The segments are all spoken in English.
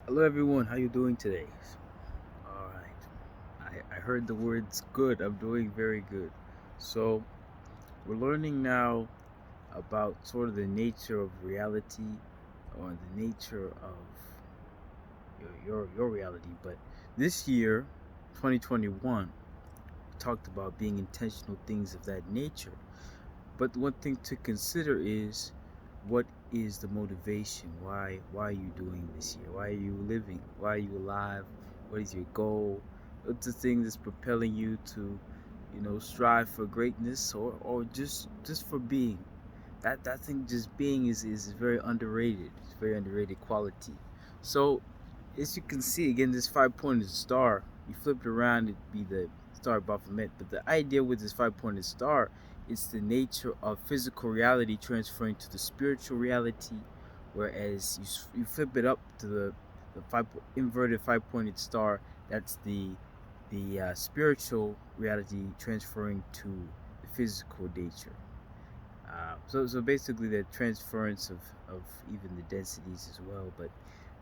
Hello everyone, how you doing today? All right. I heard the words good. I'm doing very good. So we're learning now about sort of the nature of reality or the nature of your reality. But this year, 2021, talked about being intentional things of that nature. But one thing to consider is what is the motivation? Why are you doing this year? Why are you living? Why are you alive? What is your goal? What's the thing that's propelling you to, strive for greatness or just for being? That thing just being is very underrated. It's very underrated quality. So as you can see again, this 5 pointed star, you flip it around, it'd be the star of Baphomet. But the idea with this 5 pointed star is the nature of physical reality transferring to the spiritual reality, whereas you flip it up to the inverted 5 pointed star. That's the spiritual reality transferring to the physical nature. So basically the transference of even the densities as well. But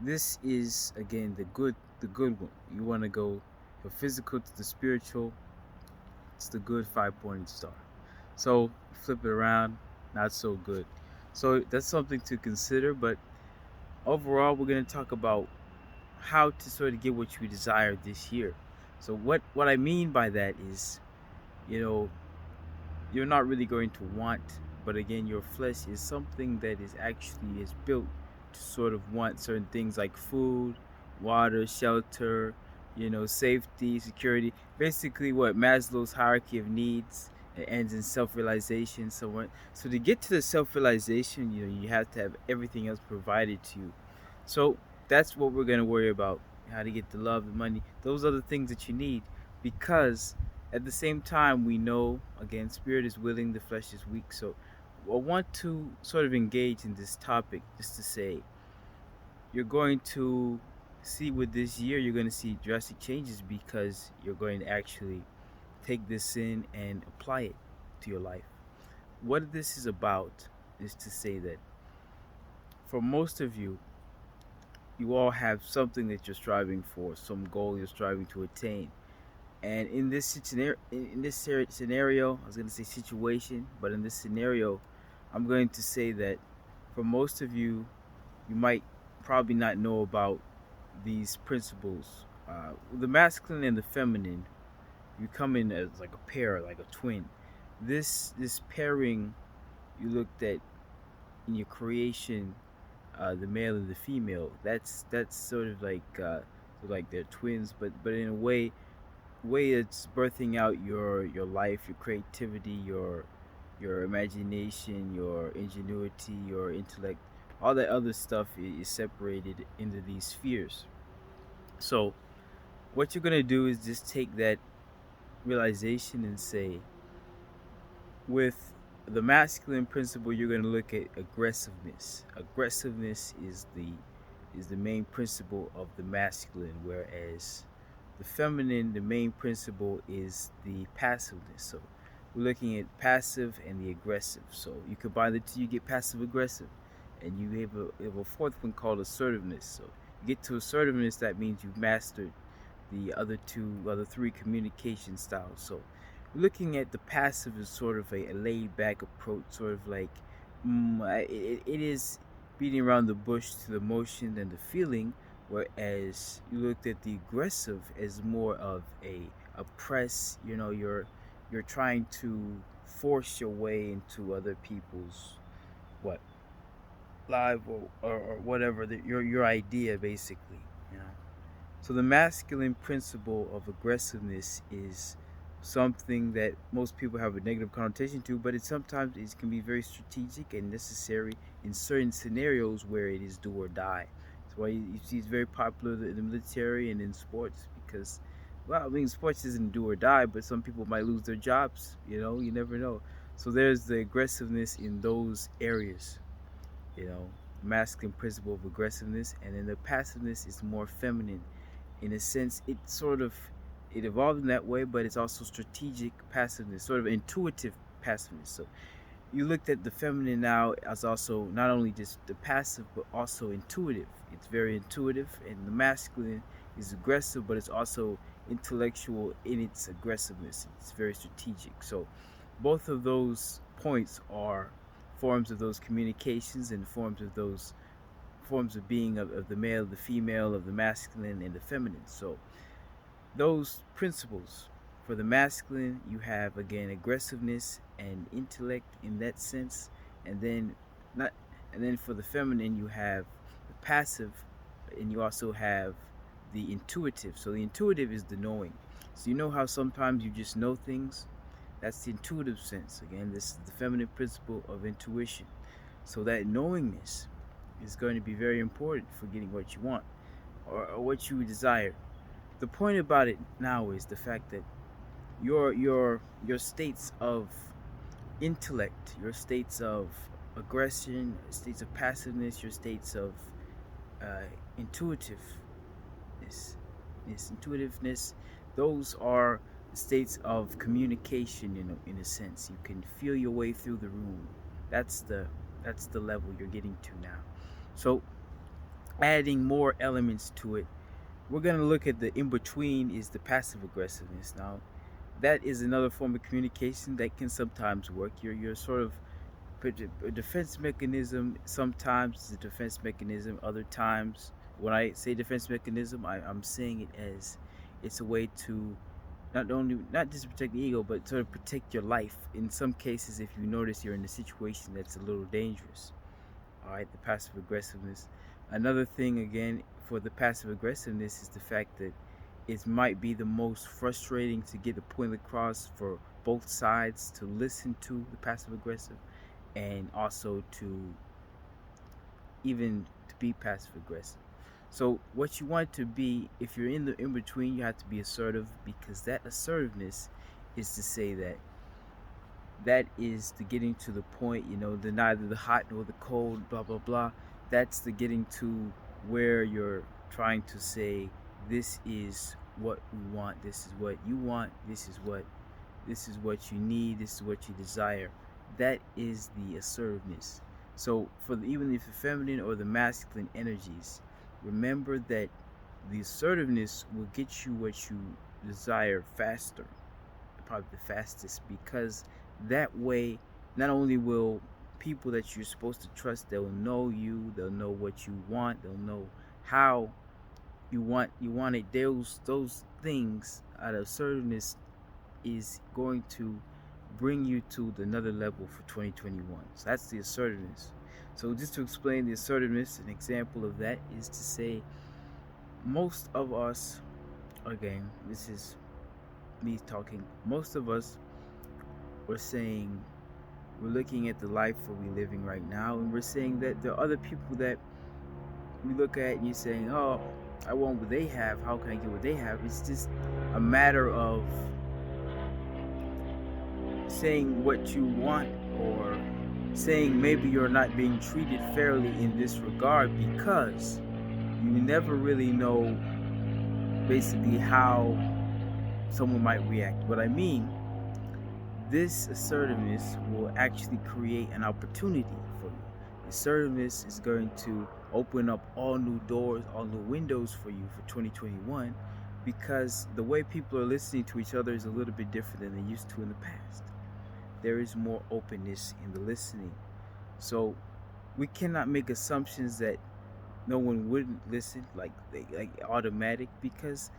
this is again the good one. You want to go from physical to the spiritual. It's the good 5 pointed star. So flip it around, not so good. So that's something to consider. But overall, we're gonna talk about how to sort of get what you desire this year. So what I mean by that is, you know, you're not really going to want, but again, your flesh is something that is built to sort of want certain things like food, water, shelter, safety, security. Basically, what Maslow's hierarchy of needs, it ends in self-realization. So to get to the self-realization, you have to have everything else provided to you. So that's what we're gonna worry about: how to get the love, the money. Those are the things that you need, because at the same time, we know, again, spirit is willing, the flesh is weak. So I want to sort of engage in this topic just to say you're going to see with this year, you're going to see drastic changes because you're going to actually take this in and apply it to your life. What this is about is to say that for most of you, you all have something that you're striving for, some goal you're striving to attain. And in this scenario, I was going to say situation, but in this scenario, I'm going to say that for most of you, you might probably not know about these principles. The masculine and the feminine, you come in as like a pair, like a twin. This pairing you looked at in your creation, the male and the female. That's sort of like they're twins, but in a way it's birthing out your life, your creativity, your imagination, your ingenuity, your intellect. All that other stuff is separated into these spheres. So what you're gonna do is just take that realization and say, with the masculine principle, you're gonna look at aggressiveness. Aggressiveness is the main principle of the masculine, whereas the feminine, the main principle is the passiveness. So we're looking at passive and the aggressive. So you combine the two, you get passive aggressive, and you have a fourth one called assertiveness. So you get to assertiveness, that means you've mastered the other three communication styles. So looking at the passive is sort of a laid back approach, sort of like it is beating around the bush to the motion and the feeling, whereas you looked at the aggressive as more of a press. You're trying to force your way into other people's what live or whatever your idea basically. You know. So the masculine principle of aggressiveness is something that most people have a negative connotation to, but it can be very strategic and necessary in certain scenarios where it is do or die. That's why you see it's very popular in the military and in sports because, well, I mean, sports isn't do or die, but some people might lose their jobs. You never know. So there's the aggressiveness in those areas. You know, masculine principle of aggressiveness, and then the passiveness is more feminine in a sense. It evolved in that way, but it's also strategic passiveness, sort of intuitive passiveness. So you looked at the feminine now as also not only just the passive but also intuitive. It's very intuitive, and the masculine is aggressive, but it's also intellectual in its aggressiveness. It's very strategic. So both of those points are forms of those communications and forms of those forms of being of the male, the female, of the masculine and the feminine. So those principles, for the masculine you have again aggressiveness and intellect in that sense, and then not and then for the feminine you have the passive, and you also have the intuitive. So the intuitive is the knowing. So you know how sometimes you just know things? That's the intuitive sense. Again, this is the feminine principle of intuition. So that knowingness is going to be very important for getting what you want, or what you desire. The point about it now is the fact that your states of intellect, your states of aggression, states of passiveness, your states of uh, intuitiveness, intuitiveness, those are states of communication in a sense. You can feel your way through the room. That's the that's the level you're getting to now. So adding more elements to it, we're going to look at the in between is the passive aggressiveness. Now that is another form of communication that can sometimes work. You're sort of a defense mechanism. Sometimes it's a defense mechanism. Other times, when I say defense mechanism, I'm saying it as it's a way to not just protect the ego, but sort of protect your life. In some cases, if you notice you're in a situation that's a little dangerous. All right, the passive aggressiveness. Another thing again for the passive aggressiveness is the fact that it might be the most frustrating to get the point across for both sides to listen to the passive aggressive, and also to even to be passive aggressive. So what you want to be, if you're in the in between, you have to be assertive, because that assertiveness is to say that that is the getting to the point, the neither the hot nor the cold, blah blah blah. That's the getting to where you're trying to say, this is what we want, this is what you want, this is what you need, this is what you desire. That is the assertiveness. So for even if the feminine or the masculine energies, remember that the assertiveness will get you what you desire faster, probably the fastest, because that way not only will people that you're supposed to trust, they'll know you, they'll know what you want, they'll know how you want it. Those things out of assertiveness is going to bring you to another level for 2021. So that's the assertiveness. So just to explain the assertiveness, an example of that is to say, most of us, again, this is me talking, most of us are saying, we're looking at the life that we're living right now, and we're saying that there are other people that we look at and you're saying, oh, I want what they have, how can I get what they have? It's just a matter of saying what you want, or saying maybe you're not being treated fairly in this regard, because you never really know basically how someone might react. What I mean, this assertiveness will actually create an opportunity for you. Assertiveness is going to open up all new doors, all new windows for you for 2021, because the way people are listening to each other is a little bit different than they used to in the past. There is more openness in the listening. So we cannot make assumptions that no one wouldn't listen, like automatic, because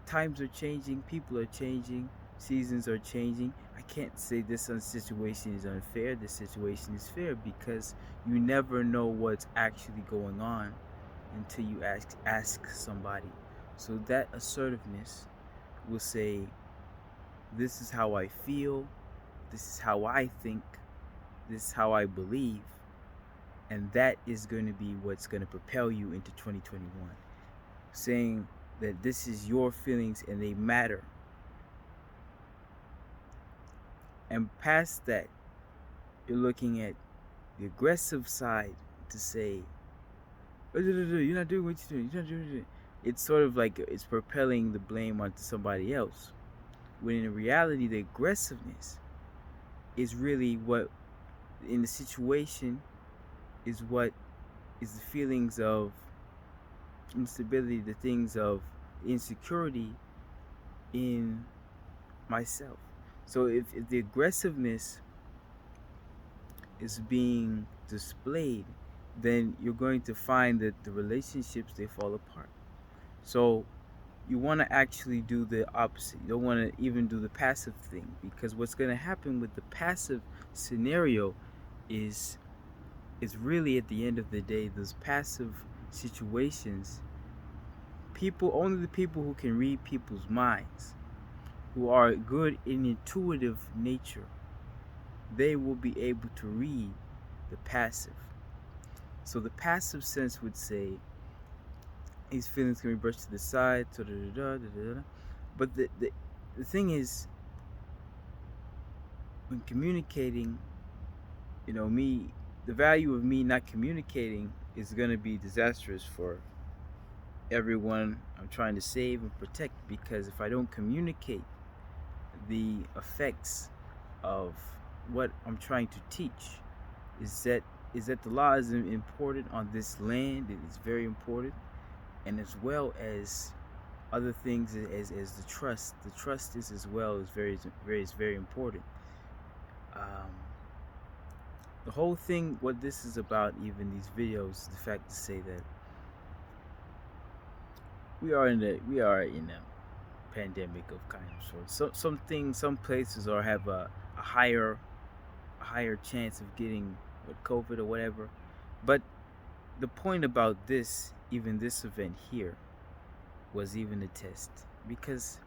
times are changing, people are changing, seasons are changing. I can't say this situation is unfair, this situation is fair, because you never know what's actually going on until you ask somebody. So that assertiveness will say, this is how I feel, this is how I think, this is how I believe, and that is going to be what's going to propel you into 2021. Saying that this is your feelings and they matter. And past that, you're looking at the aggressive side to say, you're not doing what you're doing, you're not doing it. It's sort of like it's propelling the blame onto somebody else, when in reality the aggressiveness is really what in the situation is what is the feelings of instability, the things of insecurity in myself. So if the aggressiveness is being displayed, then you're going to find that the relationships, they fall apart. So you want to actually do the opposite. You don't want to even do the passive thing, because what's going to happen with the passive scenario is really, at the end of the day, those passive situations, people, only the people who can read people's minds, who are good in intuitive nature, they will be able to read the passive. So the passive sense would say these feelings can be brushed to the side, but the thing is, when communicating, me, the value of me not communicating is going to be disastrous for everyone I'm trying to save and protect, because if I don't communicate the effects of what I'm trying to teach, is that the law is important on this land. It is very important, and as well as other things, as the trust. The trust is as well is very important. Um, the whole thing, what this is about, even these videos, is the fact to say that we are in a pandemic of kind of sorts. So some things, some places are have a higher chance of getting with COVID or whatever. But the point about this, even this event here, was even a test, because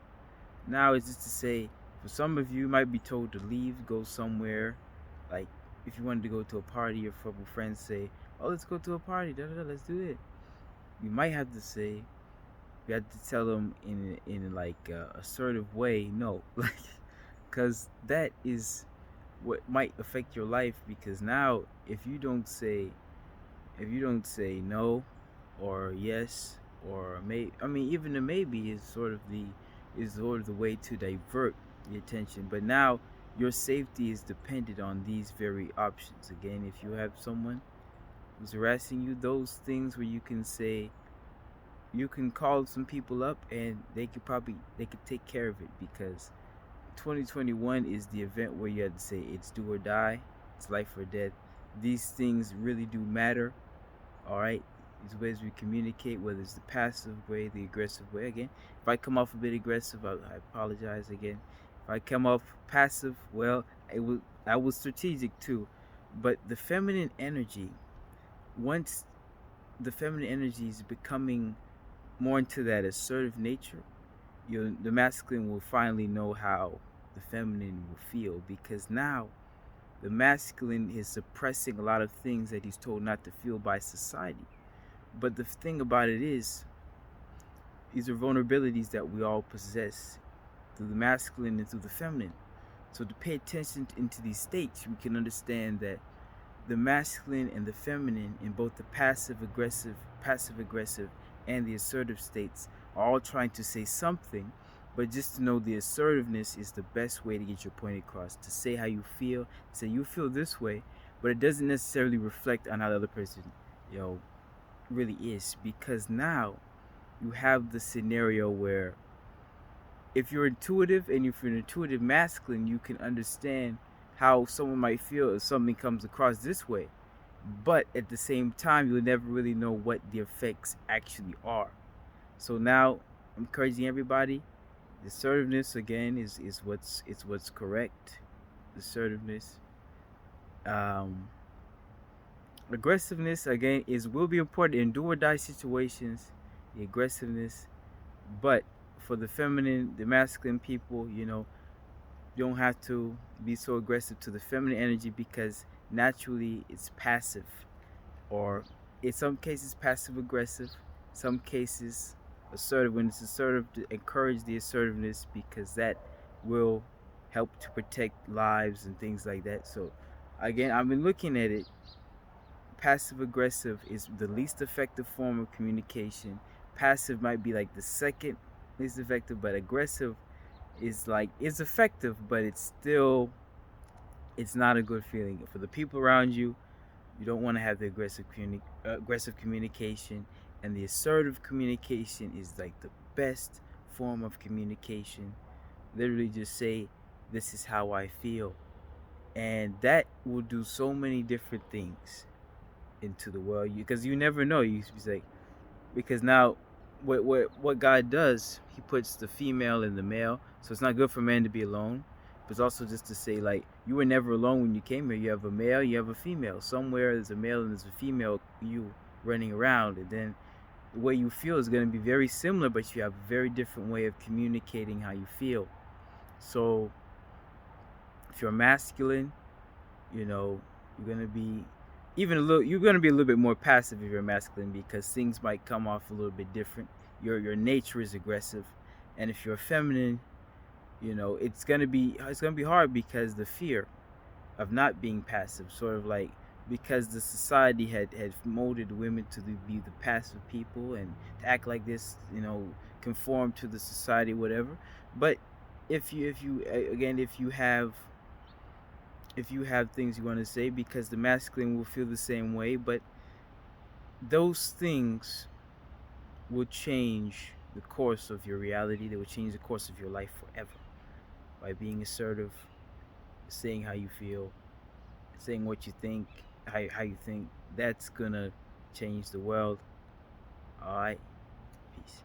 now it's just to say, for some of you might be told to leave, go somewhere, like if you wanted to go to a party, or a couple friends say, "Oh, let's go to a party, da da da, let's do it." You might have to say, you have to tell them in like a assertive way, no, like, because that is what might affect your life. Because now, if you don't say no, or yes, or may, I mean, even the maybe is sort of the way to divert the attention. But now your safety is dependent on these very options. Again, if you have someone who's harassing you, those things where you can say, you can call some people up, and they could take care of it, because 2021 is the event where you have to say it's do or die, it's life or death. These things really do matter. All right, these ways we communicate, whether it's the passive way, the aggressive way. Again, if I come off a bit aggressive, I apologize. Again, if I come off passive, well, I was strategic too. But the feminine energy, once the feminine energy is becoming more into that assertive nature, the masculine will finally know how the feminine will feel, because now the masculine is suppressing a lot of things that he's told not to feel by society. But the thing about it is, these are vulnerabilities that we all possess through the masculine and through the feminine. So to pay attention into these states, we can understand that the masculine and the feminine, in both the passive aggressive, and the assertive states, are all trying to say something. But just to know, the assertiveness is the best way to get your point across. To say how you feel, say you feel this way, but it doesn't necessarily reflect on how the other person, you know, really is. Because now you have the scenario where, if you're intuitive, and if you're an intuitive masculine, you can understand how someone might feel if something comes across this way. But at the same time, you'll never really know what the effects actually are. So now I'm encouraging everybody. Assertiveness, again, is what's correct. Assertiveness. Um, Aggressiveness, again, will be important in do or die situations. The aggressiveness, but for the feminine, the masculine people, you don't have to be so aggressive to the feminine energy, because naturally it's passive, or in some cases passive aggressive, some cases assertive. When it's assertive, to encourage the assertiveness, because that will help to protect lives and things like that. So again, I've been looking at it. Passive aggressive is the least effective form of communication. Passive might be like the second least effective, but aggressive is effective, but it's still It's not a good feeling for the people around you. You don't want to have the aggressive communication, and the assertive communication is like the best form of communication. Literally, just say, "This is how I feel," and that will do so many different things into the world. Because you never know. You be like, because now, what God does, He puts the female and the male. So it's not good for men to be alone. But it's also just to say, like, you were never alone when you came here. You have a male, you have a female. Somewhere there's a male and there's a female. You running around, and then the way you feel is going to be very similar, but you have a very different way of communicating how you feel. So if you're masculine, you know, you're gonna be even a little you're gonna be a little bit more passive if you're masculine, because things might come off a little bit different. Your nature is aggressive. And if you're feminine, it's gonna be hard, because the fear of not being passive, sort of like, because the society had molded women to be the passive people and to act like this, conform to the society, whatever. But if you again, if you have things you want to say, because the masculine will feel the same way, but those things will change the course of your reality. They will change the course of your life forever, by being assertive, saying how you feel, saying what you think, how you think. That's gonna change the world. All right, peace.